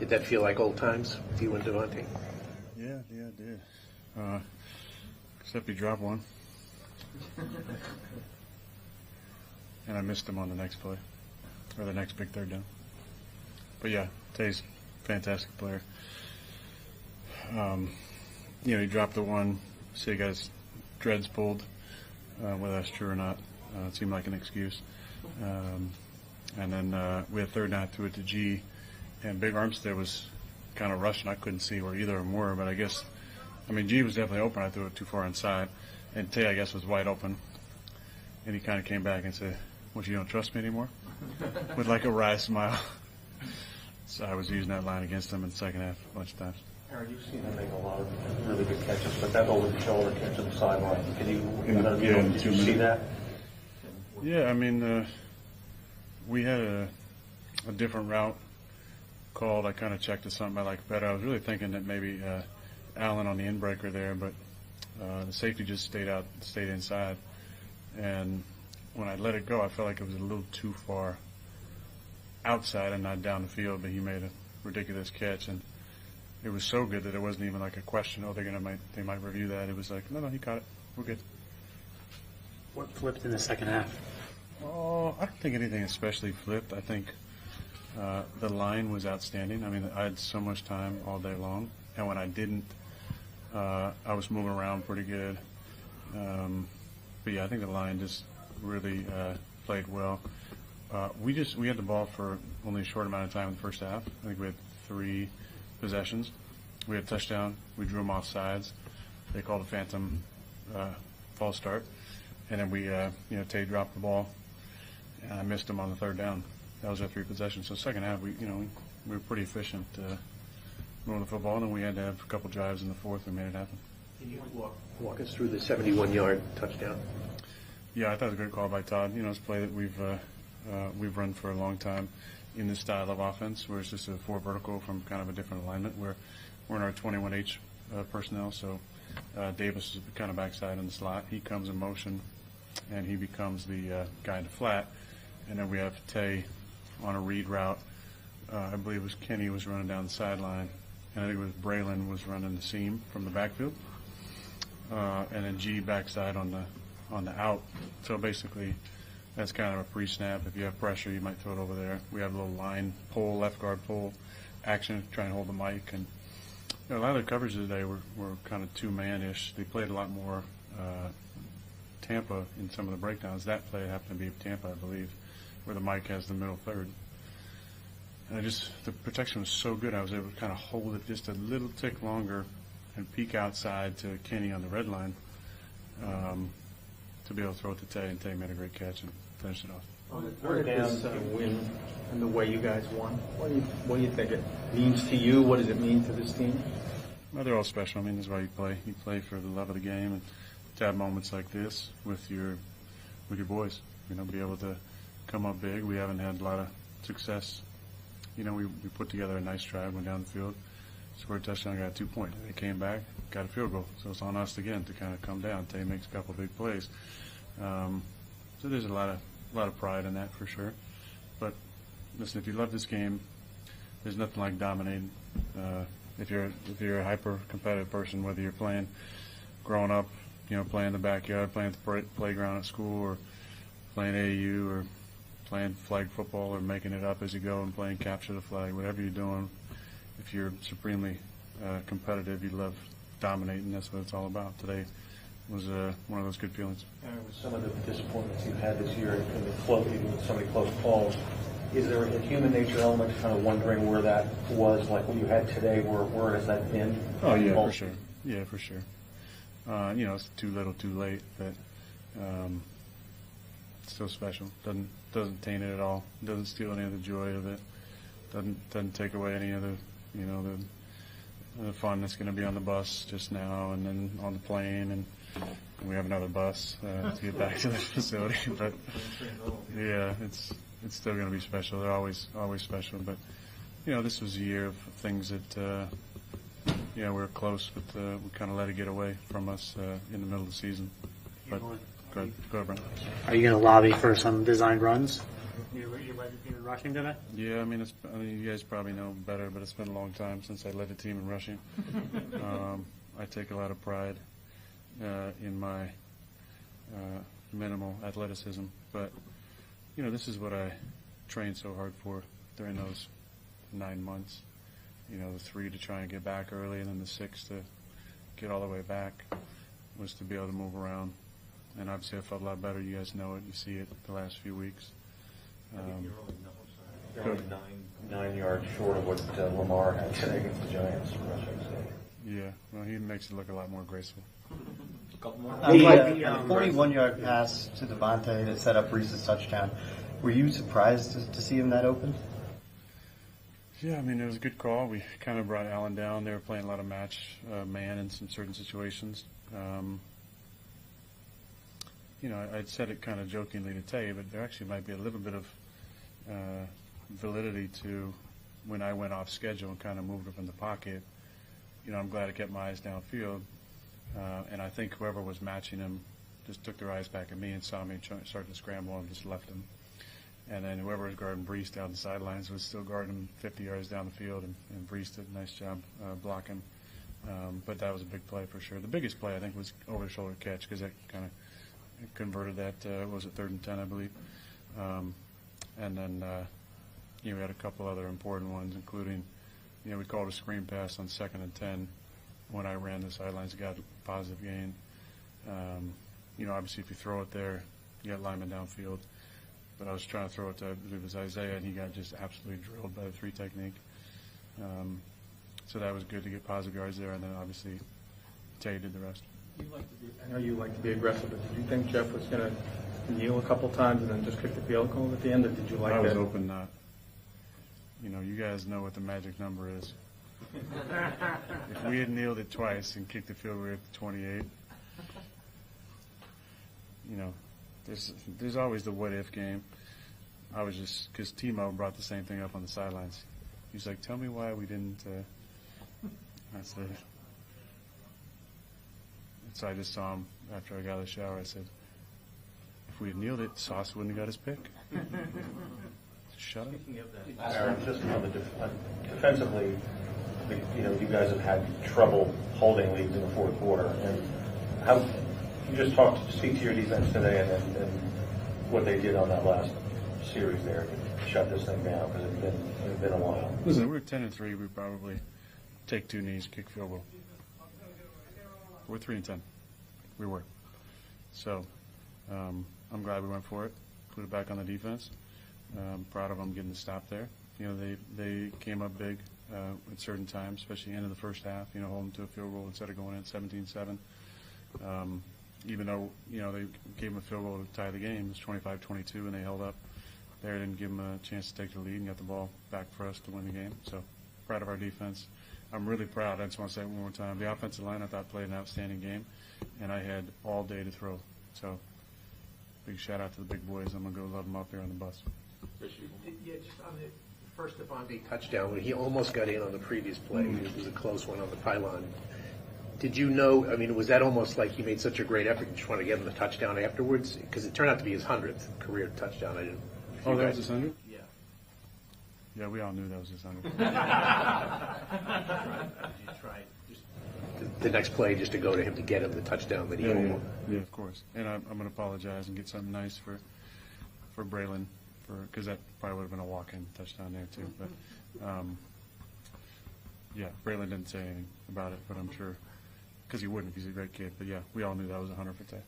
Did that feel like old times with you and Devontae? Yeah, it did. Except he dropped one. And I missed him on the next play, or the next big third down. But yeah, Tay's a fantastic player. He dropped the one, so he got his dreads pulled. Whether that's true or not, it seemed like an excuse. And then we had third down, threw it to G, and Big Armstead was kind of rushing. I couldn't see where either of them were, but G was definitely open. I threw it too far inside, and Tay, I guess, was wide open. And he kind of came back and said, "What, you don't trust me anymore?" with like a wry smile. So I was using that line against him in the second half a bunch of times. Aaron, you've seen him make a lot of really good catches, but that over-the-shoulder catch to the sideline, did you see that? Yeah, we had a different route called. I kind of checked to something I liked better. I was really thinking that maybe Allen on the in-breaker there, but the safety just stayed inside. And when I let it go, I felt like it was a little too far outside and not down the field, but he made a ridiculous catch. And it was so good that it wasn't even like a question, they might review that. It was like, no, he caught it. We're good. What flipped in the second half? Oh, I don't think anything especially flipped. I think the line was outstanding. I had so much time all day long, and when I didn't, I was moving around pretty good. But yeah, I think the line just really played well. We had the ball for only a short amount of time in the first half. I think we had 3 possessions. We had a touchdown. We drew them off sides. They called a phantom false start, and then Tay dropped the ball, and I missed him on the third down. That was our 3 possessions. So second half, we were pretty efficient moving the football, and then we had to have a couple drives in the fourth and made it happen. Can you walk us through the 71-yard touchdown? Yeah, I thought it was a great call by Todd. It's a play that we've run for a long time in this style of offense, where it's just a 4 vertical from kind of a different alignment. Where we're in our 21H personnel, so Davis is kind of backside in the slot. He comes in motion, and he becomes the guy in the flat. And then we have Tay on a read route. I believe it was Kenny was running down the sideline, and I think it was Braylon was running the seam from the backfield. And then G backside on the out. So basically, that's kind of a pre-snap. If you have pressure, you might throw it over there. We have a little line pull, left guard pull action, try and hold the mic. And a lot of the coverages today were kind of 2-man-ish. They played a lot more Tampa in some of the breakdowns. That play happened to be Tampa, I believe, where the mic has the middle third. And the protection was so good, I was able to kind of hold it just a little tick longer and peek outside to Kenny on the red line to be able to throw it to Tay, and Tay made a great catch and finished it off. What did this win and the way you guys won? What do you think it means to you? What does it mean to this team? Well, they're all special. This is why you play. You play for the love of the game, and to have moments like this with your boys. Be able to come up big. We haven't had a lot of success. We put together a nice drive, went down the field, scored a touchdown, got a 2-point. They came back, got a field goal. So it's on us again to kind of come down. Tay makes a couple of big plays. So there's a lot of pride in that for sure. But listen, if you love this game, there's nothing like dominating. If you're a hyper competitive person, whether you're playing growing up, playing in the backyard, playing at the playground at school, or playing AAU, or playing flag football, or making it up as you go and playing capture the flag, whatever you're doing, if you're supremely competitive, you love dominating. That's what it's all about. Today was one of those good feelings. With some of the disappointments you've had this year in the close, even with so many close calls, is there a human nature element to kind of wondering where that was, like what you had today, where has that been? Oh, yeah, for sure. Yeah, for sure. It's too little, too late, but it's still special. Doesn't taint it at all. Doesn't steal any of the joy of it. Doesn't take away any of the fun that's going to be on the bus just now, and then on the plane, and we have another bus to get back to the facility. But yeah, it's still going to be special. They're always special. But this was a year of things that we were close, but we kind of let it get away from us in the middle of the season. But go Go ahead, Brent. Are you going to lobby for some designed runs? You led the team in rushing today? Yeah, I mean, you guys probably know better, but it's been a long time since I led the team in rushing. I take a lot of pride in my minimal athleticism, but this is what I trained so hard for during those 9 months. The 3 to try and get back early, and then the 6 to get all the way back was to be able to move around. And obviously I felt a lot better. You guys know it. You see it the last few weeks. You're only 9 yards short of what Lamar had today against the Giants rushing. Yeah, well, he makes it look a lot more graceful. The 41-yard pass to Devontae to set up Reese's touchdown. Were you surprised to see him that open? Yeah, I mean, it was a good call. We kind of brought Allen down. They were playing a lot of match man in some certain situations. I'd said it kind of jokingly to Tay, but there actually might be a little bit of validity to when I went off schedule and kind of moved up in the pocket. I'm glad I kept my eyes downfield, and I think whoever was matching him just took their eyes back at me and saw me start to scramble and just left him. And then whoever was guarding Brees down the sidelines was still guarding him 50 yards down the field, and Brees did a nice job blocking. But that was a big play for sure. The biggest play, I think, was over-the-shoulder catch because that kind of converted that, was it 3rd and 10, I believe. And then, we had a couple other important ones, including, we called a screen pass on 2nd and 10 when I ran the sidelines, got a positive gain. Obviously if you throw it there, you got linemen downfield. But I was trying to throw it to, I believe it was Isaiah, and he got just absolutely drilled by the 3 technique. So that was good to get positive yards there, and then obviously Tay did the rest. I know you like to be aggressive, but did you think Jeff was going to kneel a couple times and then just kick the field goal at the end, or did you like that? I was hoping not. You guys know what the magic number is. If we had kneeled it twice and kicked the field goal at 28, there's always the what-if game. I was just, because Timo brought the same thing up on the sidelines. He's like, tell me why we didn't, I said, so I just saw him after I got out of the shower. I said, if we had kneeled it, Sauce wouldn't have got his pick. Shut up. Aaron, just on the defensively, you guys have had trouble holding leads in the fourth quarter. And how you just speak to your defense today and what they did on that last series there to shut this thing down, because it's been a while. Listen, we're 10-3. We probably take 2 knees, kick field goal. We're 3-10. We were. So I'm glad we went for it. Put it back on the defense. Proud of them getting the stop there. They came up big at certain times, especially end of the first half. Holding to a field goal instead of going in 17-7. Even though they gave them a field goal to tie the game, it was 25-22, and they held up. They didn't give them a chance to take the lead and got the ball back for us to win the game. So proud of our defense. I'm really proud. I just want to say it one more time. The offensive line, I thought, played an outstanding game, and I had all day to throw. So big shout out to the big boys. I'm going to go love them up there on the bus. Yeah, just on the first Devontae touchdown, when he almost got in on the previous play, it was a close one on the pylon. Did you know, was that almost like he made such a great effort, you just want to give him the touchdown afterwards? Because it turned out to be his 100th career touchdown. I didn't. Oh, that was his 100th? Yeah. Yeah, we all knew that was his 100th. You tried just the next play just to go to him to get him the touchdown that he almost. Yeah, of course. And I'm going to apologize and get something nice for Braylon, because that probably would have been a walk-in touchdown there too. But yeah, Braylon didn't say anything about it, but I'm sure, because he wouldn't if he's a great kid. But yeah, we all knew that was 100 for Tay.